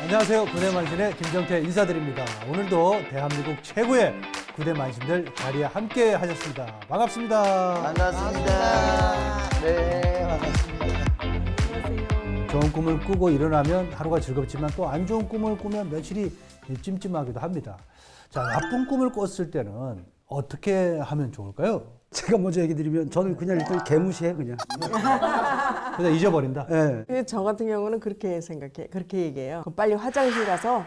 안녕하세요. 구대만신의 김정태 인사드립니다. 오늘도 대한민국 최고의 구대만신들 자리에 함께 하셨습니다. 반갑습니다. 반갑습니다. 네, 반갑습니다. 좋은 꿈을 꾸고 일어나면 하루가 즐겁지만 또 안 좋은 꿈을 꾸면 며칠이 찜찜하기도 합니다. 자, 나쁜 꿈을 꿨을 때는 어떻게 하면 좋을까요? 제가 먼저 얘기 드리면 저는 그냥 일단 개무시해 그냥. 그냥 잊어버린다? 예. 근데 저 같은 경우는 그렇게 생각해, 그렇게 얘기해요. 그럼 빨리 화장실 가서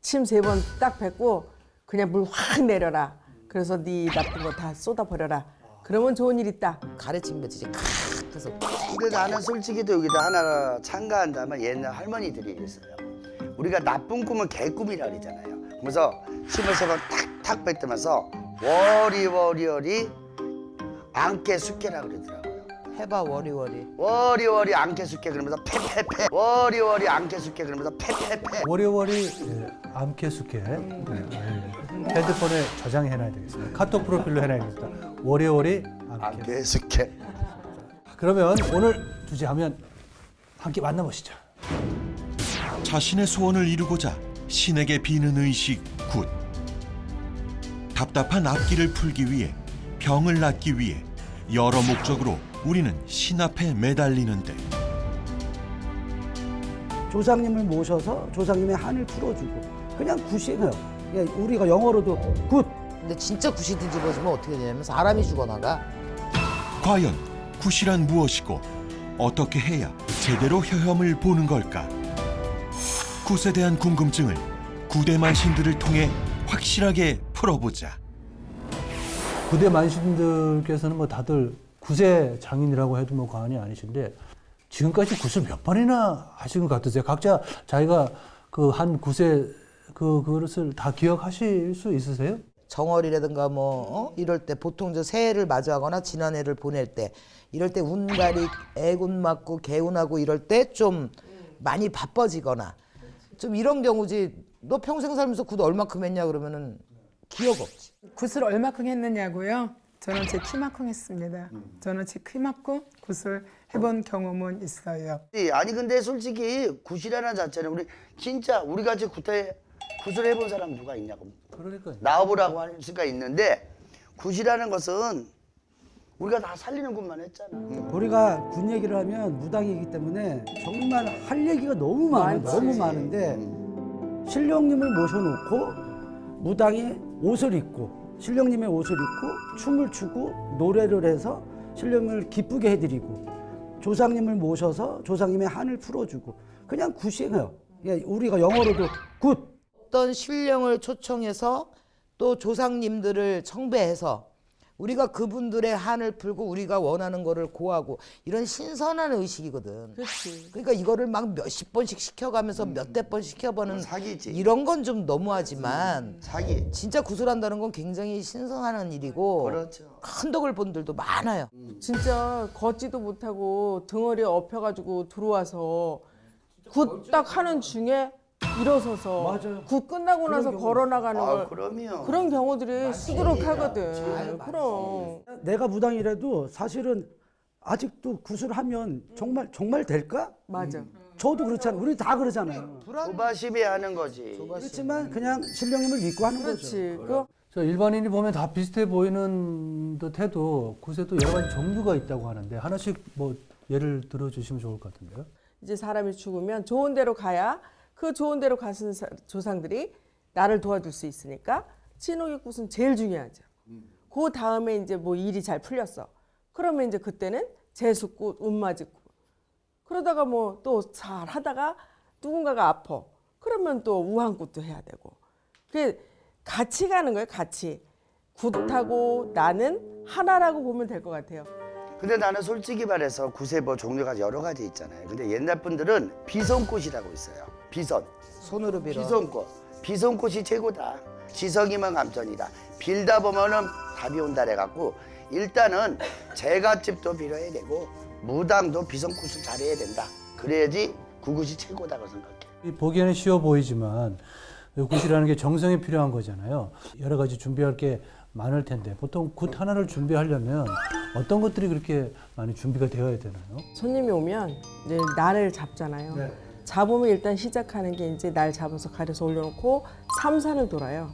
침 3번 딱 뱉고 그냥 물 확 내려라. 그래서 네 나쁜 거 다 쏟아버려라. 그러면 좋은 일 있다. 가르침 맺히지 그래서. 근데 나는 솔직히 또 여기다 하나 참가한다면 옛날 할머니들이 있어요. 우리가 나쁜 꿈은 개꿈이라 그러잖아요. 그래서 침을 3번 탁탁 뱉으면서 워리워리워리 안개 숙개라 그러더라고요. 해봐 워리워리. 워리워리 안개 숙개 그러면서 패패패. 워리워리 안개 숙개 그러면서 패패패. 워리워리 암캐숙해. 핸드폰에 저장해놔야 되겠습니다. 카톡 프로필로 해놔야겠다. 워리워리 암캐. 안개 숙개. 그러면 오늘 주제하면 함께 만나보시죠. 자신의 소원을 이루고자 신에게 비는 의식 굿. 답답한 앞길을 풀기 위해 병을 낫기 위해 여러 목적으로 우리는 신 앞에 매달리는데 조상님을 모셔서 조상님의 한을 풀어주고 그냥 굿이에요. 예, 우리가 영어로도 굿. 근데 진짜 굿이 뒤집어지면 어떻게 되냐면 사람이 죽어나가. 과연 굿이란 무엇이고 어떻게 해야 제대로 효험을 보는 걸까? 굿에 대한 궁금증을 구대만신들을 통해 확실하게 풀어보자. 구대 만신들께서는 뭐 다들 굿의 장인이라고 해도 뭐 과언이 아니신데 지금까지 굿을 몇 번이나 하신 것 같으세요? 각자 자기가 그 한 굿의 그것을 다 기억하실 수 있으세요? 정월이라든가 이럴 때 보통 저 새해를 맞이하거나 지난해를 보낼 때 이럴 때 운가리 애군 맞고 개운하고 이럴 때 좀 많이 바빠지거나 좀 이런 경우지. 너 평생 살면서 굿 얼마큼 했냐 그러면은 기억 없지. 굿을 얼마큼 했느냐고요? 저는 제 키만큼 했습니다. 저는 제 키만큼 굿을 해본 경험은 있어요. 아니 근데 솔직히 굿이라는 자체는 우리 진짜 우리 같이 굿을 해본 사람 누가 있냐고. 그러니까요. 나와보라고 할 수가 있는데 굿이라는 것은 우리가 다 살리는 것만 했잖아. 우리가 굿 얘기를 하면 무당이기 때문에 정말 할 얘기가 너무 많아요. 너무 많은데 신령님을 모셔놓고 무당이 옷을 입고 신령님의 옷을 입고 춤을 추고 노래를 해서 신령을 기쁘게 해드리고 조상님을 모셔서 조상님의 한을 풀어주고 그냥 굿이에요. 예, 우리가 영어로도 굿. 어떤 신령을 초청해서 또 조상님들을 청배해서 우리가 그분들의 한을 풀고 우리가 원하는 거를 고하고 이런 신선한 의식이거든. 그렇지. 그러니까 이거를 막 몇십 번씩 시켜가면서 몇 대 번 시켜보는 사기지. 이런 건 좀 너무하지만 사기. 진짜 구슬한다는 건 굉장히 신선한 일이고 그렇죠. 큰 덕을 본 들도 많아요. 진짜 걷지도 못하고 등허리에 엎혀가지고 들어와서 굿 딱 하는 중에 일어서서 맞아요. 굿 끝나고 나서 걸어 나가는 걸 그럼요. 그런 경우들이 수두룩하거든. 그럼. 내가 무당이라도 사실은 아직도 굿을 하면 정말 될까? 맞아. 저도 그렇잖아요. 우리 다 그러잖아요. 조바심이 하는 거지. 그렇지만 그냥 신령님을 믿고 하는 거죠. 그렇지. 그 저 일반인이 보면 다 비슷해 보이는 듯해도 굿에도 여러 가지 종류가 있다고 하는데 하나씩 뭐 예를 들어 주시면 좋을 것 같은데요. 이제 사람이 죽으면 좋은 데로 가야 그 좋은 데로 가신 조상들이 나를 도와줄 수 있으니까 진옥의 굿은 제일 중요하죠. 그 다음에 이제 뭐 일이 잘 풀렸어. 그러면 이제 그때는 재수굿, 운맞이굿. 그러다가 뭐 또 잘 하다가 누군가가 아파. 그러면 또 우한굿도 해야 되고. 그게 같이 가는 거예요, 같이. 굿하고 나는 하나라고 보면 될 것 같아요. 근데 나는 솔직히 말해서 굿의 뭐 종류가 여러 가지 있잖아요. 근데 옛날 분들은 비손꽃이라고 있어요. 비손. 손으로 빌어. 비손꽃. 비손꽃이 최고다. 지성이면 감전이다. 빌다 보면은 답이 온다 해갖고 일단은 제갓집도 빌어야 되고 무당도 비손꽃을 잘해야 된다. 그래야지 굿이 최고다고 생각해. 보기에는 쉬워 보이지만 굿이라는 게 정성이 필요한 거잖아요. 여러 가지 준비할 게 많을 텐데 보통 굿 하나를 준비하려면 어떤 것들이 그렇게 많이 준비가 되어야 되나요? 손님이 오면 이제 날을 잡잖아요. 네. 잡으면 일단 시작하는 게 이제 날 잡아서 가려서 올려놓고 삼산을 돌아요.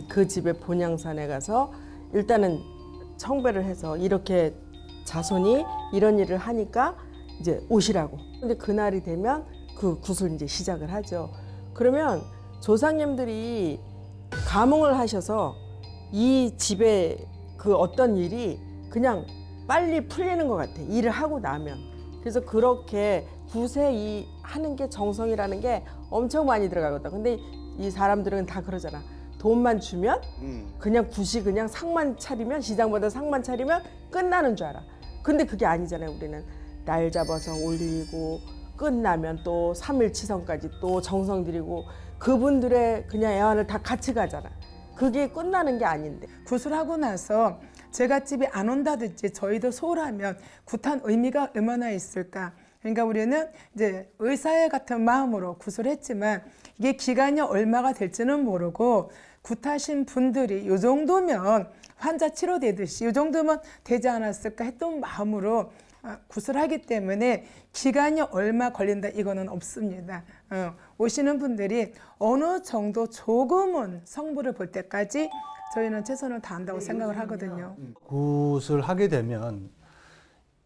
그 집의 본향산에 가서 일단은 청배를 해서 이렇게 자손이 이런 일을 하니까 이제 오시라고. 근데 그날이 되면 그 굿을 이제 시작을 하죠. 그러면 조상님들이 감흥을 하셔서 이 집에 그 어떤 일이 그냥 빨리 풀리는 것 같아. 일을 하고 나면. 그래서 그렇게 굿에 이 하는 게 정성이라는 게 엄청 많이 들어가거든. 근데 이 사람들은 다 그러잖아. 돈만 주면 그냥 굿이 그냥 상만 차리면 시장보다 상만 차리면 끝나는 줄 알아. 근데 그게 아니잖아요. 우리는 날 잡아서 올리고 끝나면 또 3일 치성까지 또 정성 들이고 그분들의 그냥 애환을 다 같이 가잖아. 그게 끝나는 게 아닌데. 굿을 하고 나서 제가 집에 안 온다든지 저희도 소홀하면 굿한 의미가 얼마나 있을까. 그러니까 우리는 이제 의사의 같은 마음으로 굿을 했지만 이게 기간이 얼마가 될지는 모르고 굿하신 분들이 이 정도면 환자 치료되듯이 이 정도면 되지 않았을까 했던 마음으로 굿을 하기 때문에 기간이 얼마 걸린다 이거는 없습니다. 오시는 분들이 어느 정도 조금은 성부를 볼 때까지 저희는 최선을 다한다고 생각을 하거든요. 굿을 하게 되면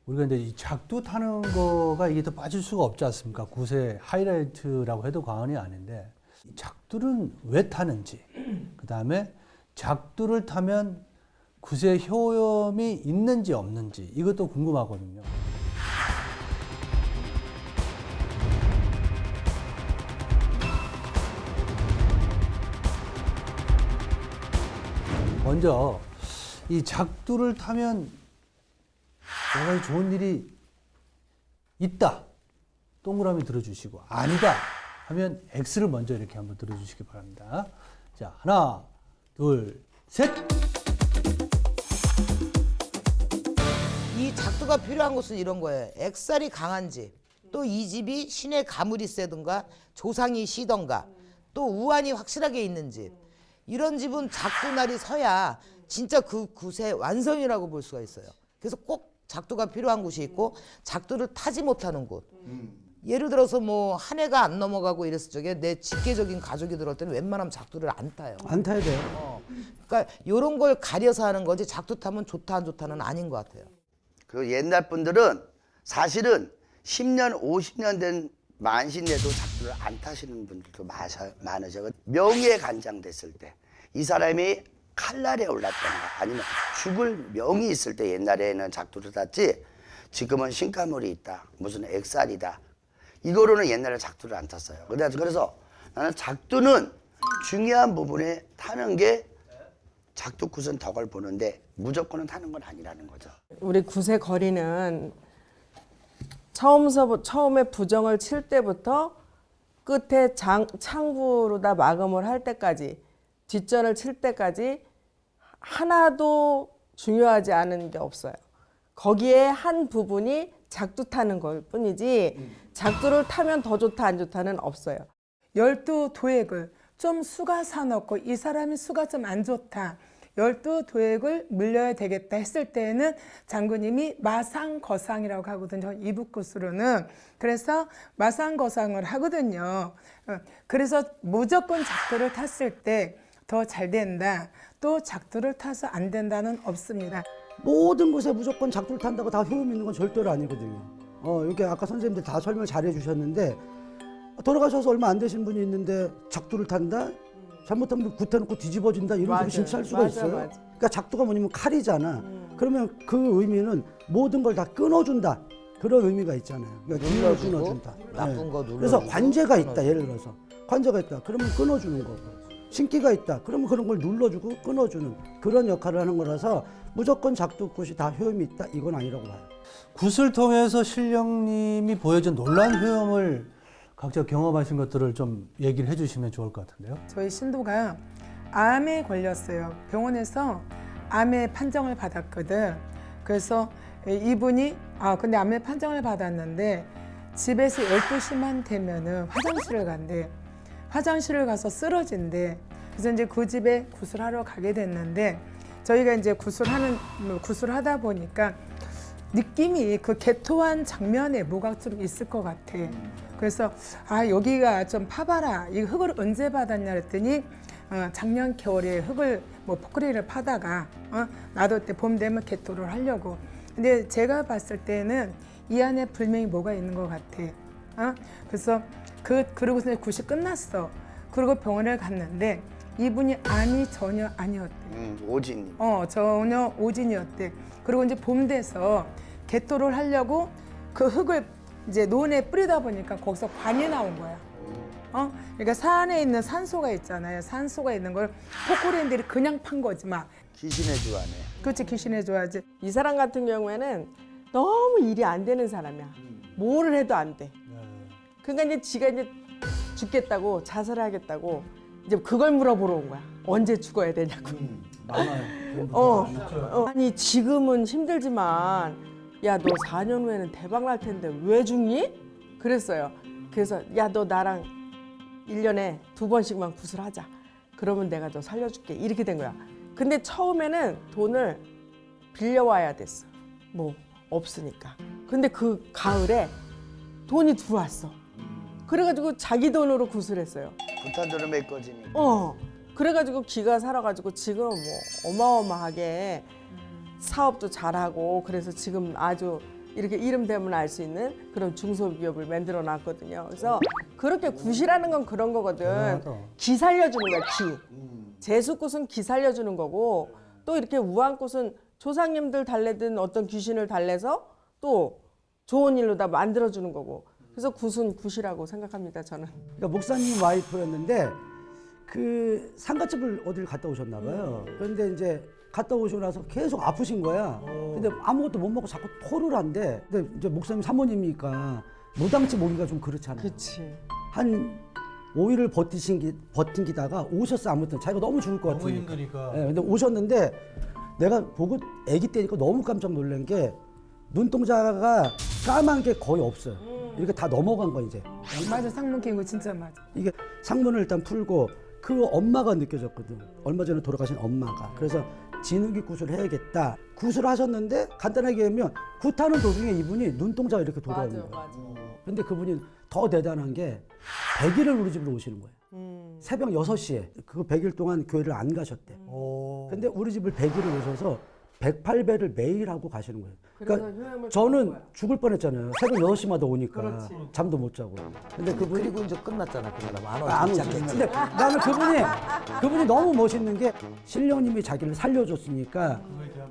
우리가 이제 이 작두 타는 거가 이게 더 빠질 수가 없지 않습니까? 굿의 하이라이트라고 해도 과언이 아닌데 이 작두는 왜 타는지, 그 다음에 작두를 타면 굿의 효험이 있는지 없는지 이것도 궁금하거든요. 먼저 이 작두를 타면 내가 좋은 일이 있다. 동그라미 들어주시고 아니다 하면 X를 먼저 이렇게 한번 들어주시기 바랍니다. 자, 하나, 둘, 셋. 이 작두가 필요한 것은 이런 거예요. 액살이 강한 집, 또 이 집이 신의 가물이 세든가 조상이 시던가, 또 우환이 확실하게 있는 집. 이런 집은 작두날이 서야 진짜 그 굿의 완성이라고 볼 수가 있어요. 그래서 꼭 작두가 필요한 곳이 있고 작두를 타지 못하는 곳. 예를 들어서 뭐 한 해가 안 넘어가고 이랬을 적에 내 직계적인 가족이 들어올 때는 웬만하면 작두를 안 타요. 안 타야 돼요. 그러니까 이런 걸 가려서 하는 거지 작두 타면 좋다 안 좋다는 아닌 것 같아요. 그 옛날 분들은 사실은 10년, 50년 된 만신에도 작두를 안 타시는 분들도 많으셔. 명예에 간장됐을 때 이 사람이 칼날에 올랐다든가 아니면 죽을 명이 있을 때 옛날에는 작두를 탔지 지금은 신가물이 있다. 무슨 액살이다. 이거로는 옛날에 작두를 안 탔어요. 그래서 나는 작두는 중요한 부분에 타는 게 작두 굿은 덕을 보는데 무조건은 타는 건 아니라는 거죠. 우리 굿의 거리는 처음에 부정을 칠 때부터 끝에 창구로다 마감을 할 때까지 뒷전을 칠 때까지 하나도 중요하지 않은 게 없어요. 거기에 한 부분이 작두 타는 걸 뿐이지 작두를 타면 더 좋다 안 좋다는 없어요. 12도액을 좀 수가 사놓고 이 사람이 수가 좀 안 좋다. 12도액을 물려야 되겠다 했을 때는 장군님이 마상거상이라고 하거든요. 이북굿으로는. 그래서 마상거상을 하거든요. 그래서 무조건 작두를 탔을 때 더 잘 된다. 또 작두를 타서 안 된다는 없습니다. 모든 곳에 무조건 작두를 탄다고 다 효험 있는 건 절대로 아니거든요. 이렇게 아까 선생님들 다 설명 잘 해주셨는데 돌아가셔서 얼마 안 되신 분이 있는데 작두를 탄다? 잘못하면 굿해놓고 뒤집어진다 이런 소리 진짜 할 수가 있어요. 맞아. 그러니까 작두가 뭐냐면 칼이잖아. 그러면 그 의미는 모든 걸 다 끊어준다. 그런 의미가 있잖아요. 그러니까 기운을 눌러주고, 끊어준다. 나쁜 네. 거 눌러주고, 그래서 관제가 있다. 끊어주고. 예를 들어서 관제가 있다. 그러면 끊어주는 거고. 신기가 있다. 그러면 그런 걸 눌러주고 끊어주는 그런 역할을 하는 거라서 무조건 작두굿이 다 효험이 있다. 이건 아니라고 봐요. 굿을 통해서 신령님이 보여준 놀라운 효험을 각자 경험하신 것들을 좀 얘기를 해주시면 좋을 것 같은데요. 저희 신도가 암에 걸렸어요. 병원에서 암의 판정을 받았거든. 그래서 이분이 근데 암의 판정을 받았는데 집에서 12시만 되면은 화장실을 간대. 화장실을 가서 쓰러진대. 그래서 이제 그 집에 굿을 하러 가게 됐는데 저희가 이제 굿을 하다 보니까 느낌이 그 개토한 장면에 뭐가 좀 있을 것 같아. 그래서 아 여기가 좀 파봐라. 이 흙을 언제 받았냐 그랬더니 작년 겨울에 흙을 뭐 포크레인을 파다가 나도 때 봄 되면 개토를 하려고. 근데 제가 봤을 때는 이 안에 분명히 뭐가 있는 것 같아. 그래서 그러고서 굿이 끝났어. 그리고 병원에 갔는데 이분이 암이 전혀 아니었대. 오진. 전혀 오진이었대. 그리고 이제 봄 돼서 개토를 하려고 그 흙을 이제 논에 뿌리다 보니까 거기서 관이 나온 거야. 그러니까 산에 있는 산소가 있잖아요. 산소가 있는 걸 포크레인들이 그냥 판 거지 막. 귀신의 주하네. 그렇지, 귀신의 좋아하지. 이 사람 같은 경우에는 너무 일이 안 되는 사람이야. 뭐를 해도 안 돼. 그러니까 이제 지가 이제 죽겠다고 자살을 하겠다고 이제 그걸 물어보러 온 거야. 언제 죽어야 되냐고. 아니 지금은 힘들지만 야 너 4년 후에는 대박 날 텐데 왜 죽니? 그랬어요. 그래서 야 너 나랑 1년에 2번씩만 구슬하자. 그러면 내가 너 살려줄게. 이렇게 된 거야. 근데 처음에는 돈을 빌려와야 됐어. 뭐 없으니까. 근데 그 가을에 돈이 들어왔어. 그래가지고 자기 돈으로 구슬했어요. 부탄도로 메꿔지니까. 그래가지고 기가 살아가지고 지금 뭐 어마어마하게 사업도 잘하고 그래서 지금 아주 이렇게 이름 되면 알 수 있는 그런 중소기업을 만들어 놨거든요. 그래서 그렇게 굿이라는 건 그런 거거든. 기 살려주는 거야, 기. 재수굿은 기 살려주는 거고 또 이렇게 우한굿은 조상님들 달래든 어떤 귀신을 달래서 또 좋은 일로 다 만들어주는 거고. 그래서 굿은 굿이라고 생각합니다, 저는. 그러니까 목사님 와이프였는데 그 상가집을 어디를 갔다 오셨나 봐요. 그런데 이제 갔다 오시고 나서 계속 아프신 거야. 근데 아무것도 못 먹고 자꾸 토를 한대. 근데 이제 목사님 사모님이니까 무당집 오기가 좀 그렇잖아요. 그치. 한 5일을 버티다가 오셨어. 아무튼 자기가 너무 죽을 것 너무 같으니까. 힘드니까. 예, 근데 오셨는데 내가 보고 아기 때니까 너무 깜짝 놀란 게 눈동자가 까만 게 거의 없어요. 이렇게 다 넘어간 거 이제. 맞아, 상문 낀 거 진짜 맞아. 이게 상문을 일단 풀고 그 엄마가 느껴졌거든. 얼마 전에 돌아가신 엄마가. 그래서 진흙이 굿을 해야겠다. 굿을 하셨는데 간단하게 하면 굿하는 도중에 이분이 눈동자가 이렇게 돌아오는 거예요. 맞아. 근데 그분이 더 대단한 게 100일을 우리 집으로 오시는 거예요. 새벽 6시에 그 100일 동안 교회를 안 가셨대. 근데 우리 집을 100일을 오셔서 108배를 매일 하고 가시는 거예요. 그래서 그러니까 효험을 저는 받는 거야. 죽을 뻔했잖아요. 새벽 6시마다 오니까 그렇지. 잠도 못 자고. 근데 그분이 그리고 이제 끝났잖아 그 사람 안 안 오지 오지. 않겠지. 근데 나는 그분이 너무 멋있는 게 신령님이 자기를 살려줬으니까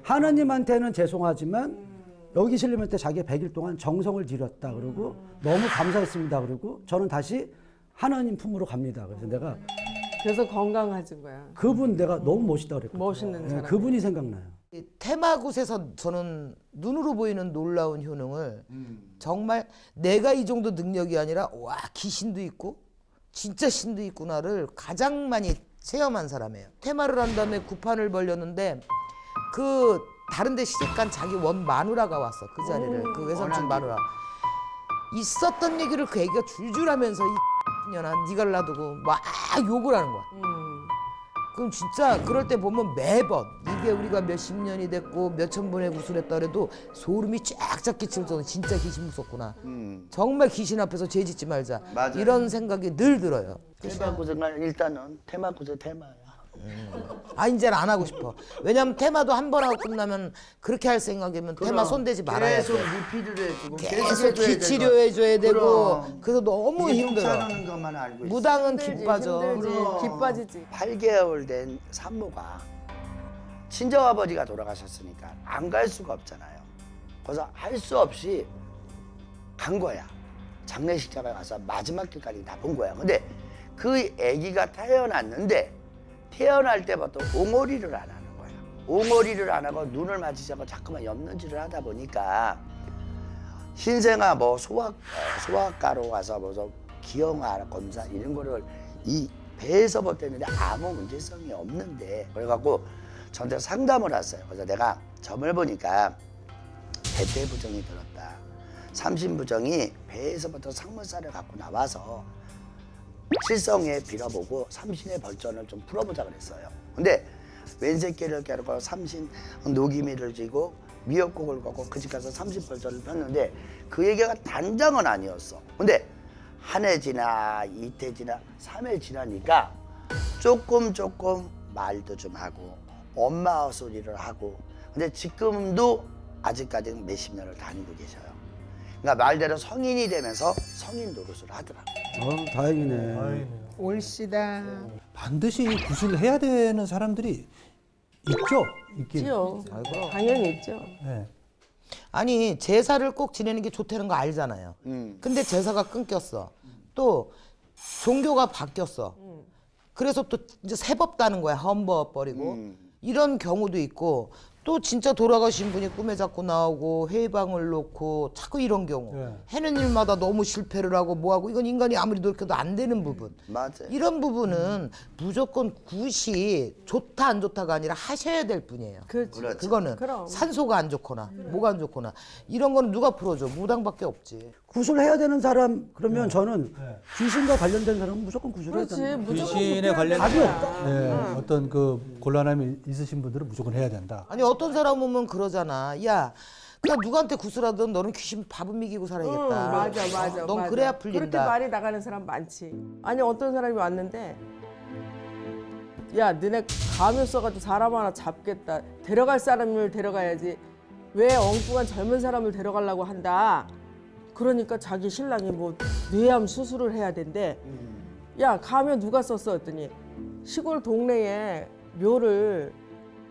하나님한테는 죄송하지만 여기 신령한테 자기가 100일 동안 정성을 들였다 그러고 너무 감사했습니다 그러고 저는 다시 하나님 품으로 갑니다. 그래서 내가 그래서 건강해진 거야. 그분 내가 너무 멋있다 그랬거든요. 멋있는 사람. 그분이 생각나요. 이 테마굿에서 저는 눈으로 보이는 놀라운 효능을 정말 내가 이 정도 능력이 아니라 와 귀신도 있고 진짜 신도 있구나를 가장 많이 체험한 사람이에요. 테마를 한 다음에 구판을 벌렸는데 그 다른 데 시집간 자기 원 마누라가 왔어 그 자리를 그 외삼촌 마누라 있었던 얘기를 그 애기가 줄줄 하면서 이 년아 니가 놔두고 막 욕을 하는 거야. 그럼 진짜 그럴 때 보면 매번 이게 우리가 몇십 년이 됐고 몇천 번의 구슬했다 그래도 소름이 쫙쫙 끼칠 정도 진짜 귀신 무섭구나. 정말 귀신 앞에서 죄 짓지 말자. 맞아요. 이런 생각이 늘 들어요. 테마구슬은 일단은 테마구슬 테마야. 아 이제는 안 하고 싶어. 왜냐면 테마도 한 번 하고 끝나면 그렇게 할 생각이면 테마 손대지 말아야 계속 돼. 리필을 해주고 계속 귀 치료해줘야 되고 그럼. 그래서 너무 이게 힘들어. 복사하는 것만 알고 있어. 무당은 기 빠져. 힘들지. 기 빠지지. 8개월 된 산모가 친정아버지가 돌아가셨으니까 안 갈 수가 없잖아요. 그래서 할 수 없이 간 거야. 장례식장에 가서 마지막 길까지 다 본 거야. 근데 그 아기가 태어났는데 태어날 때부터 옹어리를 안 하는 거야. 옹어리를 안 하고 눈을 맞추자고 자꾸만 엽는지를 하다 보니까 흰생아 뭐 소아과로 가서 뭐 기형아 검사 이런 거를 이 배에서 봤댔는데 아무 문제성이 없는데 그래갖고 저한테 상담을 왔어요. 그래서 내가 점을 보니까 배태부정이 들었다. 삼신부정이 배에서부터 상문살을 갖고 나와서 칠성에 빌어보고 삼신의 벌전을 좀 풀어보자 그랬어요. 근데 왼새끼를 깨르고 삼신 노기미를 쥐고 미역국을 걷고 그 집 가서 삼신 벌전을 폈는데 그 얘기가 단정은 아니었어. 근데 한 해 지나 이태 지나 3회 지나니까 조금 말도 좀 하고 엄마 소리를 하고 근데 지금도 아직까지는 몇십 년을 다니고 계셔요. 그러니까 말대로 성인이 되면서 성인 노릇을 하더라고요. 다행이네. 올시다. 반드시 구슬을 해야 되는 사람들이 있죠. 있긴. 있죠. 당연히 있죠. 네. 아니 제사를 꼭 지내는 게 좋다는 거 알잖아요. 근데 제사가 끊겼어. 또 종교가 바뀌었어. 그래서 또 이제 새법 따는 거야. 헌법 버리고. 이런 경우도 있고 또 진짜 돌아가신 분이 꿈에 자꾸 나오고 회방을 놓고 자꾸 이런 경우. 네. 해는 일마다 너무 실패를 하고 뭐하고 이건 인간이 아무리 노력해도 안 되는 부분. 맞아요. 이런 부분은 무조건 굿이 좋다 안 좋다가 아니라 하셔야 될 뿐이에요. 그렇지. 그거는 그럼. 산소가 안 좋거나 뭐가 안 좋거나 이런 거는 누가 풀어줘? 무당밖에 없지. 구슬해야 되는 사람 그러면 저는 귀신과 관련된 사람은 무조건 구슬해야 그렇지. 된다. 무조건 귀신에 구슬해야 관련 답이 되는 없다. 거야. 네, 어떤 그 곤란함이 있으신 분들은 무조건 해야 된다. 아니 어떤 사람 오면 그러잖아. 야, 그냥 누구한테 구슬하든 너는 귀신 밥은 먹이고 살아야겠다. 맞아. 넌 맞아. 그래야 그렇게 풀린다. 말이 나가는 사람 많지. 아니 어떤 사람이 왔는데 야 너네 가면 써가지고 사람 하나 잡겠다. 데려갈 사람을 데려가야지. 왜 엉뚱한 젊은 사람을 데려가려고 한다. 그러니까 자기 신랑이 뭐 뇌암 수술을 해야 된대. 야 가면 누가 썼어 했더니 시골 동네에 묘를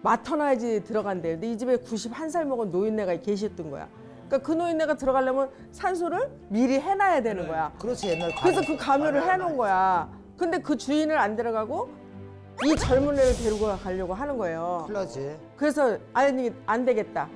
맡아놔야지 들어간대. 근데 이 집에 91살 먹은 노인네가 계셨던 거야. 그러니까 그 노인네가 들어가려면 산소를 미리 해놔야 되는 거야. 그렇지 옛날 그래서 그 감유를 해놓은 거야. 근데 그 주인을 안 데려가고 이 젊은 애를 데리고 가려고 하는 거예요. 플라지. 그래서 아니 안 되겠다.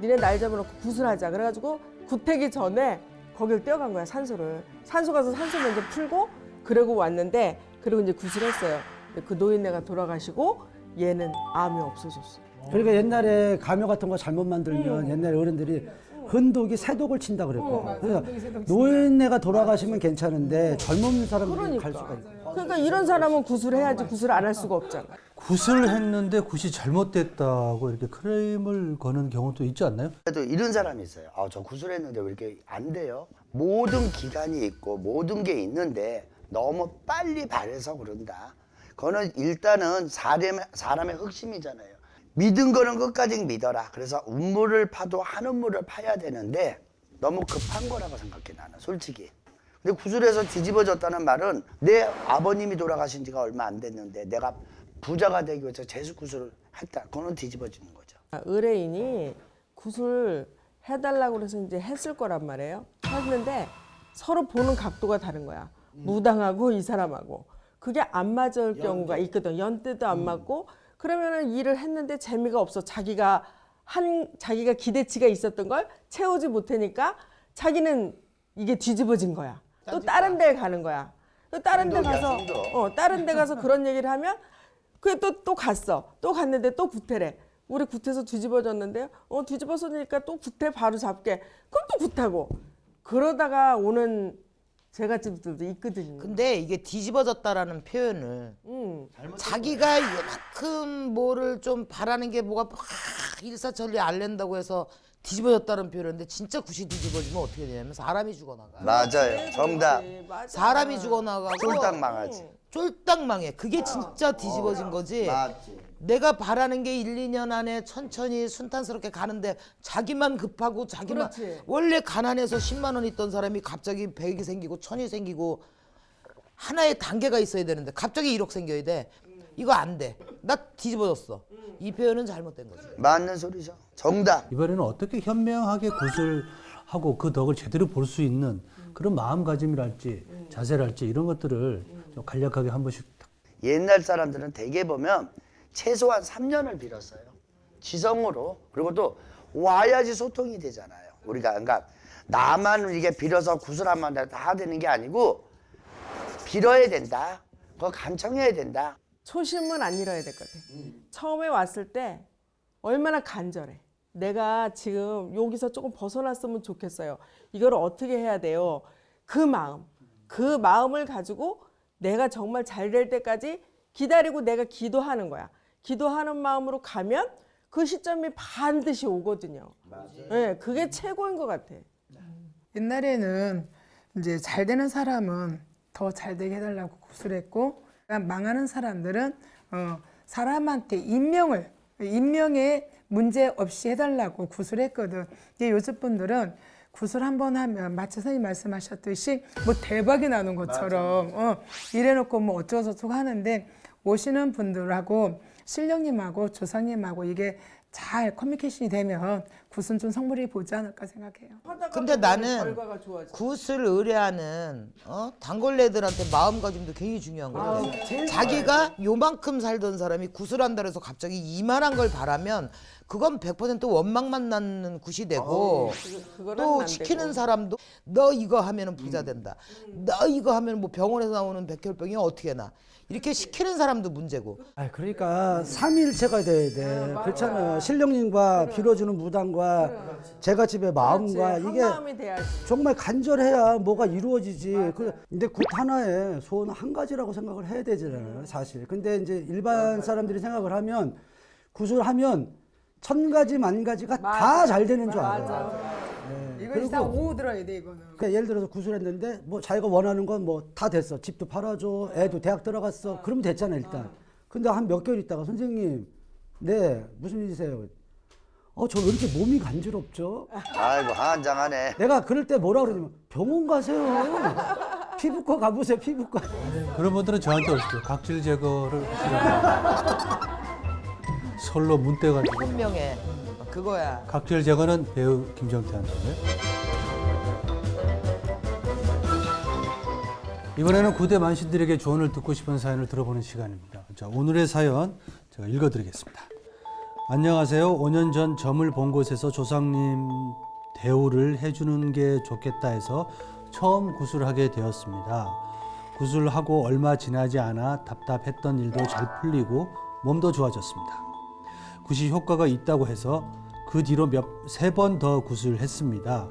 니네 날 잡아놓고 구슬하자. 그래가지고 구태기 전에 거길 뛰어간 거야 산소를. 산소 가서 산소 먼저 풀고 그러고 왔는데 그리고 이제 구슬했어요. 근데 그 노인네가 돌아가시고 얘는 암이 없어졌어. 그러니까 옛날에 가묘 같은 거 잘못 만들면 옛날에 어른들이 흔독이 새독을 친다 그랬거든. 그래서 노인네가 돌아가시면 괜찮은데 젊은 사람들이 갈 수가 있고. 그러니까 이런 사람은 구슬해야지 구슬 안 할 수가 없잖아. 굿을 했는데 굿이 잘못됐다고 이렇게 크레임을 거는 경우도 있지 않나요? 그래도 이런 사람이 있어요. 저 구슬했는데 왜 이렇게 안 돼요? 모든 기간이 있고 모든 게 있는데 너무 빨리 발해서 그런다. 그거는 일단은 사람의 흑심이잖아요. 믿은 거는 끝까지 믿어라. 그래서 운물을 파도 한 운물을 파야 되는데 너무 급한 거라고 생각해 나는 솔직히. 근데 구슬에서 뒤집어졌다는 말은 내 아버님이 돌아가신 지가 얼마 안 됐는데 내가 부자가 되기 위해서 재수 구슬을 했다. 그거는 뒤집어지는 거죠. 의뢰인이 구슬 해달라고 그래서 이제 했을 거란 말이에요. 했는데 서로 보는 각도가 다른 거야. 무당하고 이 사람하고. 그게 안 맞을 경우가 있거든. 연대도 안 맞고 그러면은 일을 했는데 재미가 없어. 자기가 기대치가 있었던 걸 채우지 못하니까 자기는 이게 뒤집어진 거야. 또 다른 데 가는 거야. 또 다른 데 가서 다른 데 가서 그런 얘기를 하면 그게 또 갔어. 또 갔는데 또 구태래. 우리 구태서 뒤집어졌는데요. 뒤집어서니까 또 구태 바로 잡게. 그럼 또 구타고. 그러다가 오는 제갓집들도 있거든요. 근데 이게 뒤집어졌다라는 표현을 자기가 이만큼 뭐를 좀 바라는 게 뭐가 막 일사천리 알랜다고 해서 뒤집어졌다는 표현인데 진짜 굿이 뒤집어지면 어떻게 되냐면 사람이 죽어나가. 맞아요. 정답. 맞아. 사람이 죽어나가고 쫄딱 망하지. 쫄딱 망해. 그게 진짜 뒤집어진 거지. 맞지. 내가 바라는 게 1, 2년 안에 천천히 순탄스럽게 가는데 자기만 급하고 자기만 그렇지. 원래 가난해서 10만 원 있던 사람이 갑자기 100이 생기고 1000이 생기고 하나의 단계가 있어야 되는데 갑자기 1억 생겨야 돼. 이거 안 돼. 나 뒤집어졌어. 이 표현은 잘못된 거지. 맞는 소리죠. 정답. 이번에는 어떻게 현명하게 굿을 하고 그 덕을 제대로 볼 수 있는 그런 마음가짐이랄지 자세랄지 이런 것들을 좀 간략하게 한 번씩. 옛날 사람들은 대개 보면 최소한 3년을 빌었어요. 지성으로. 그리고 또 와야지 소통이 되잖아요. 우리가 그러니까 나만 이게 빌어서 구슬하면 다 되는 게 아니고 빌어야 된다. 그거 간청해야 된다. 초심은 안 잃어야 될 것 같아. 처음에 왔을 때 얼마나 간절해. 내가 지금 여기서 조금 벗어났으면 좋겠어요. 이걸 어떻게 해야 돼요? 그 마음을 가지고 내가 정말 잘 될 때까지 기다리고 내가 기도하는 거야. 기도하는 마음으로 가면 그 시점이 반드시 오거든요. 네, 그게 최고인 것 같아. 옛날에는 이제 잘 되는 사람은 더 잘 되게 해달라고 구술했고, 망하는 사람들은 사람한테 인명에 문제 없이 해달라고 구술했거든. 이게 요즘 분들은 구술 한 번 하면 마치 선생님 말씀하셨듯이 뭐 대박이 나는 것처럼 이래놓고 뭐 어쩌고저쩌고 하는데, 오시는 분들하고 신령님하고 조상님하고 이게 잘 커뮤니케이션이 되면 굿은 좀 성물이 보지 않을까 생각해요. 근데 나는 결과가 좋아져. 굿을 의뢰하는 단골레들한테 마음가짐도 굉장히 중요한 거거든. 자기가 요만큼 살던 사람이 굿을 한다 해서 갑자기 이만한 걸 바라면 그건 100% 원망만 낳는 굿이 되고, 그거는 또 안 시키는 되고. 사람도 너 이거 하면은 부자 된다. 너 이거 하면 뭐 병원에서 나오는 백혈병이 어떻게 나. 이렇게 시키는 사람도 문제고. 아, 그러니까 삼위일체가 돼야 돼. 그렇잖아요. 신령님과 빌어주는 무당과 제갓집의 마음과 그렇지. 이게 한 마음이 돼야지. 정말 간절해야 뭐가 이루어지지. 근데 굿 하나에 소원 한 가지라고 생각을 해야 되잖아요, 사실. 근데 이제 일반 사람들이 생각을 하면 굿을 하면 1000가지 만 가지가 다 잘 되는 줄 알아요. 이거 다 오후 들어야 돼 이거는. 그러니까 예를 들어서 구술했는데 뭐 자기가 원하는 건 뭐 다 됐어. 집도 팔아줘. 애도 대학 들어갔어. 그러면 됐잖아 일단. 근데 한 몇 개월 있다가 선생님, 네 무슨 일이세요? 저 왜 이렇게 몸이 간지럽죠? 아이고 한장하네. 내가 그럴 때 뭐라 그러냐면 병원 가세요. 피부과 가보세요. 피부과. 그런 분들은 저한테 오시죠. 각질 제거를 하시라고. 솔로 문 떼가지고. 현명해. 그거야. 각질 제거는 배우 김정태한테. 이번에는 구대 만신들에게 조언을 듣고 싶은 사연을 들어보는 시간입니다. 자, 오늘의 사연 제가 읽어드리겠습니다. 안녕하세요. 5년 전 점을 본 곳에서 조상님 대우를 해주는 게 좋겠다 해서 처음 구술하게 되었습니다. 구술하고 얼마 지나지 않아 답답했던 일도 잘 풀리고 몸도 좋아졌습니다. 굿이 효과가 있다고 해서 그 뒤로 세 번 더 굿을 했습니다.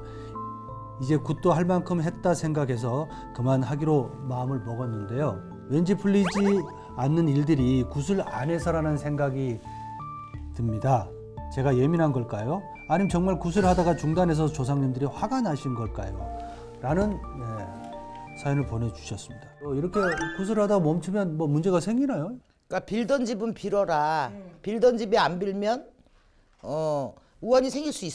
이제 굿도 할 만큼 했다 생각해서 그만하기로 마음을 먹었는데요. 왠지 풀리지 않는 일들이 굿을 안 해서라는 생각이 듭니다. 제가 예민한 걸까요? 아니면 정말 굿을 하다가 중단해서 조상님들이 화가 나신 걸까요? 라는 사연을 보내주셨습니다. 이렇게 굿을 하다가 멈추면 뭐 문제가 생기나요? 그러니까 빌던 집은 빌어라. 빌던 집이 안 빌면 우환이 생길 수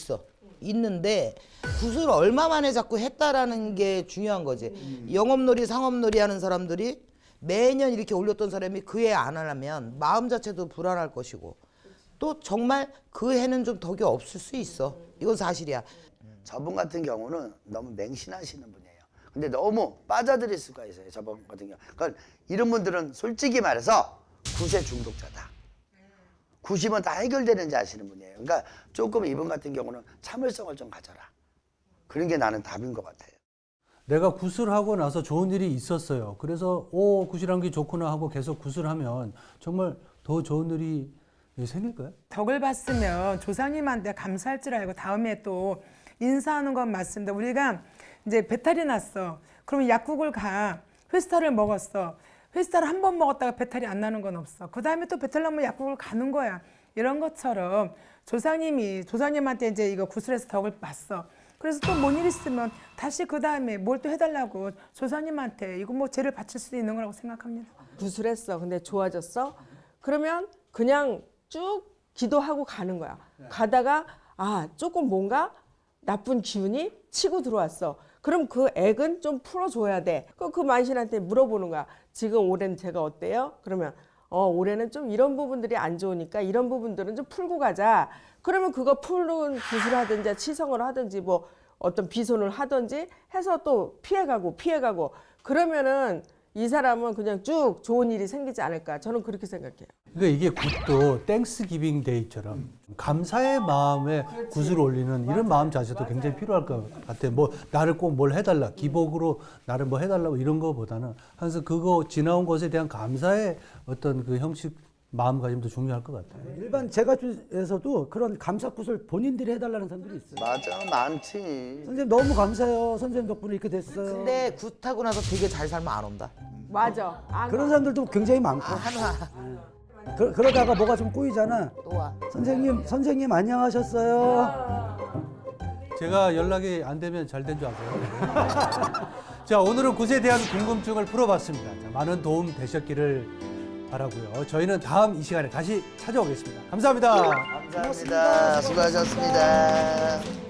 있는데 굿을 얼마 만에 자꾸 했다라는 게 중요한 거지. 영업놀이 상업놀이 하는 사람들이 매년 이렇게 올렸던 사람이 그 해 안 하면 마음 자체도 불안할 것이고, 또 정말 그 해는 좀 덕이 없을 수 있어. 이건 사실이야. 저분 같은 경우는 너무 맹신하시는 분이에요. 근데 너무 빠져들일 수가 있어요. 저분 같은 경우. 그러니까 이런 분들은 솔직히 말해서 굿의 중독자다. 굿이면 다 해결되는지 아시는 분이에요. 그러니까 조금 이분 같은 경우는 참을성을 좀 가져라. 그런 게 나는 답인 것 같아요. 내가 굿을 하고 나서 좋은 일이 있었어요. 그래서 굿이란 게 좋구나 하고 계속 굿을 하면 정말 더 좋은 일이 생길까요? 덕을 봤으면 조상님한테 감사할 줄 알고 다음에 또 인사하는 건 맞습니다. 우리가 이제 배탈이 났어. 그러면 약국을 가. 회스타를 먹었어. 회스타를 한 번 먹었다가 배탈이 안 나는 건 없어. 그 다음에 또 배탈 나면 약국을 가는 거야. 이런 것처럼 조상님한테 이제 이거 구슬해서 덕을 봤어. 그래서 또 뭔 일 있으면 다시 그 다음에 뭘 또 해달라고 조상님한테 이거 뭐 죄를 바칠 수도 있는 거라고 생각합니다. 구술했어. 근데 좋아졌어. 그러면 그냥 쭉 기도하고 가는 거야. 가다가 조금 뭔가 나쁜 기운이 치고 들어왔어. 그럼 그 액은 좀 풀어줘야 돼. 그 만신한테 물어보는 거야. 지금 올해는 제가 어때요? 그러면 올해는 좀 이런 부분들이 안 좋으니까 이런 부분들은 좀 풀고 가자. 그러면 그거 푸는 구슬을 하든지 치성을 하든지 뭐 어떤 비손을 하든지 해서 또 피해가고 그러면은 이 사람은 그냥 쭉 좋은 일이 생기지 않을까. 저는 그렇게 생각해요. 그러니까 이게 굿도 땡스 기빙 데이처럼 감사의 마음에 굿을 올리는 이런 마음 자세도 굉장히 필요할 것 같아요. 뭐 나를 꼭 뭘 해달라, 기복으로 나를 뭐 해달라고 이런 거보다는 항상 그거 지나온 것에 대한 감사의 어떤 그 형식 마음가짐도 중요할 것 같아요. 일반 제갓집에서도 그런 감사 굿을 본인들이 해달라는 사람들이 있어요. 맞아, 많지. 선생님 너무 감사해요. 선생님 덕분에 이렇게 됐어요. 근데 굿하고 나서 되게 잘 살면 안 온다. 맞아. 그런 사람들도 굉장히 많고. 그러다가 뭐가 좀 꼬이잖아. 또 와. 선생님 안녕하셨어요. 제가 연락이 안 되면 잘 된 줄 아세요? 자, 오늘은 굿에 대한 궁금증을 풀어봤습니다. 자, 많은 도움 되셨기를 바라고요. 저희는 다음 이 시간에 다시 찾아오겠습니다. 감사합니다. 감사합니다. 수고하셨습니다.